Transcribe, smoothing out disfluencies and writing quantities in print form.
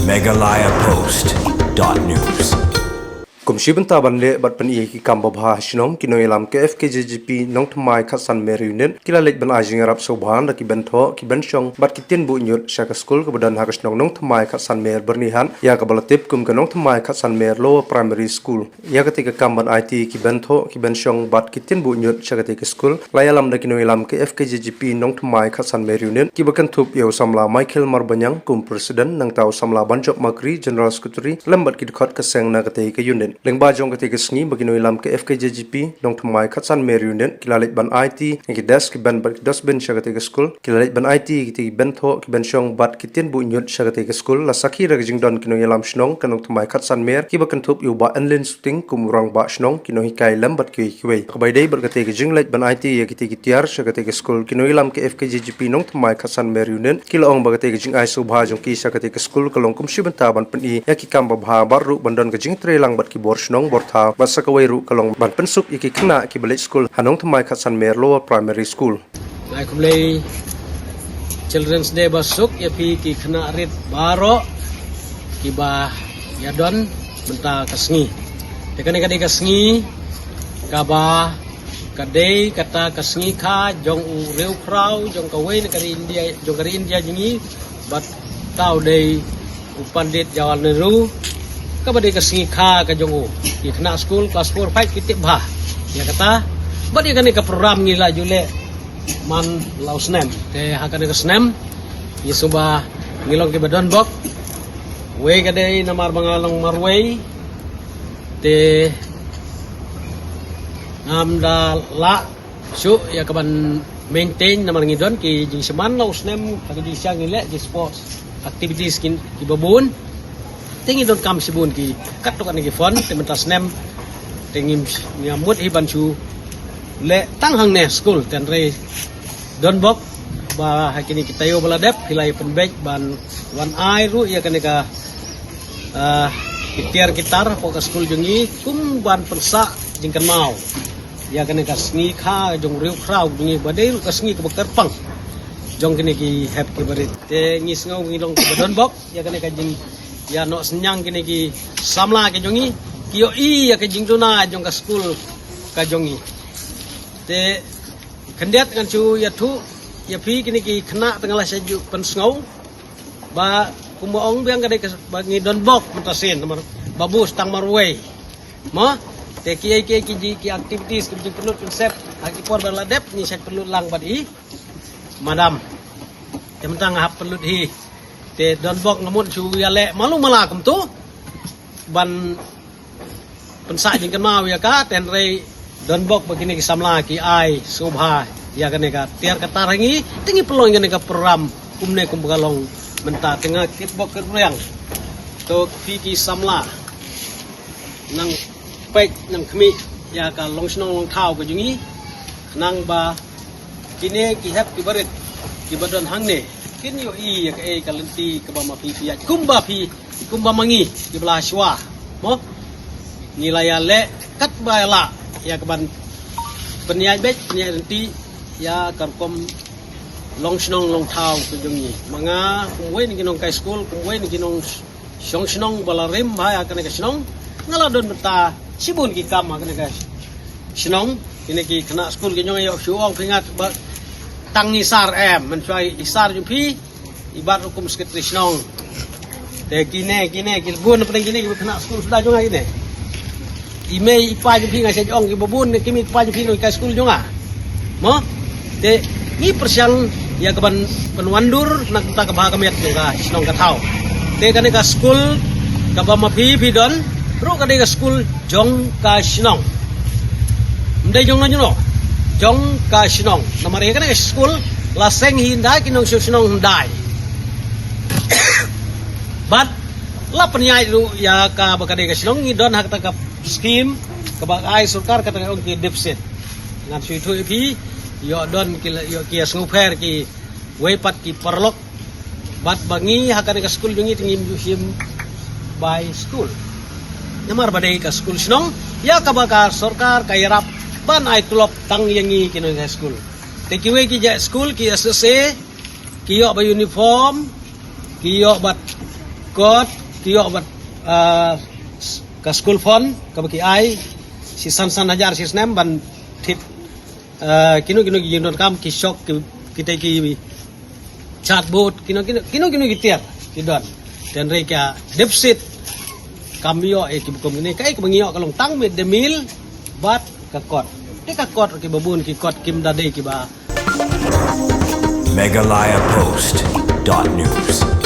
megalayapost.news Kumshibanta banle bat pan ki kamba bha shinom kinoilam ke FKJGP nong thmai khasan merunit kila lek ban ajing arab sobhan ki bentho ki benchong bat ki tin bu nyut shaka school ke badan hakas nong thmai khasan mer bernihan ya ka balatip kum ke nong thmai khasan mer lower primary school ya ka tika kamban IT ki bentho ki benchong bat ki tin bu nyut shaka tika school layalam da kinoilam ke FKJGP nong thmai khasan merunit ki bakan thup yo samla Michael Marbanyang kum president nang tau samla banjok makri general secretary lambat ki khot ka seng na ka tika unit lengba jong ketika sengi bagi noilam ke FKJGP dong thmai khatsan merunit kilalit ban IT ki desk ban dustbin shaga ketika school kilalit ban IT ki bentho ki benchong bat kitin bu nyut shaga ketika school la sakhi ragjing don ki noilam shnong kanong thmai khatsan mer ki bakan thup yu ba anlin shooting kumurang ba shnong ki noi kai lam bat ki kiwei kbai dei ber ketika jinglet ban IT ya ki tiar shaga ketika school ki noilam ke FKJGP nong thmai khatsan merunit kilong ba ketika jing ai subha jong ki shaga ketika school kalong kum shibanta ban pen ya ki kam ba baru bandon ke jing trelang bat ki Borsnong bortha basakawai ru kalong ban pensuk iki kena ki balik school hanong thmai khatsan mer lower primary school lai kumlei children's day basuk ya pi ki kena rit baro ki ba ya don benta kasngi dekane kade kasngi ka ba kade kata kasngi kha jong u reu krau jong kawai ne kari india jingi bat tau dei upandit jawal neru kabadi kasngi kha ka jongo ki kena school kelas 4 5 kitip bah ya kata badi kan ka program ni la jule man lausnem te hakane ka snem ye suba ngilong ke badon bok we kadai namar bangalong marway te amda la su ya kaban maintain namar ngidon ki jing seman lausnem ka di siang ile di sports activities ki babun tingi don kam sibun ki kat to kan ki fon tementas nem tingim nyamut hiban chu le tang hang ne school ten re don bok ba hakini kita yo baladep hilai penbek ban wan ai ru ya kan ka kitiar kitar po ka school jungi kum ban pensa jingkan mau ya kan ka sngi kha jong riu krau jungi badai ru ka sngi ka terpang jong kini ki hep ki barit te ngis ngau ngilong don bok ya kan ka jing ya no senyang kini ki samla ke jongi kio i ya ke jingtuna jong ka school ka jongi te kendiat kan cu ya thu ya pi kini ki kena tengah saju pensngau ba kumoong biang ka bagi don bok mentasin nomor babus tang marway mo te ki activities ki perlu konsep aki por baladep ni saya perlu lang badi madam tementang hap perlu hi te don bok namun cu ya le malu malakum tu ban pensa jingkan mau ya ka ten re don bok begini ki samla ki ai subha ya kan ka tiar kata rangi tingi pelong kan ka program kumne kum galong menta tengah kit bok kerang to ki samla nang pek nang khmi ya ka long snong long thau ko jungi nang ba kine ki hap ki barit ki badon hangne kin yo i ka e kalenti ka ba mapi pia kumba mangi di belah sywa mo nilaya le kat ba la ya ka ban peniai bet peniai renti ya karkom long snong long thau ku jungi manga kumwe ni kinong kai school kumwe ni kinong song snong balarim ba ya kana ka snong ngala don beta sibun ki kam kana ka snong ini ki kena school ki nyong yo syuong pingat ba tangi sar men suai isar jumpi ibat hukum sekretari snong te kine gun penting kine kena school sudah jonga kine ime ipa jumpi ngai sejong ki babun kimi ipa jumpi no ka school jonga mo te ni persiang ya kaban penwandur nak ta ka baha kamet ka snong ka thau te kane ka school ka ba mapi don ro ka ka school jong ka snong ndai jong no jong ka snong namar ka school la seng hindai kinong snong hindai but la penyai lu ya ka bakade ka snong ni don hak ta ka scheme ka ba ai sarkar ka ta ong ki deficit ngan sui thu pi yo don ki yo ki sngupher ki wepat ki perlok bat bangi hak ka school jungi tingim museum by school namar badai ka school snong ya ka ba ka sarkar ka yarap ban ai tulop tang yangi kinong school te ki we ki ja school ki SSA ki yo ba uniform ki yo bat kot tio bat ka school fund ka baki ai si san hajar si snem ban thit kino yin kam ki shok kita ki chatbot kino gitiar kidon dan reka deficit kamyo ki bukom ini kai ka bangio kalong tang med de mil bat ka kot ki babun ki kot kim dade ki ba Meghalaya Post.news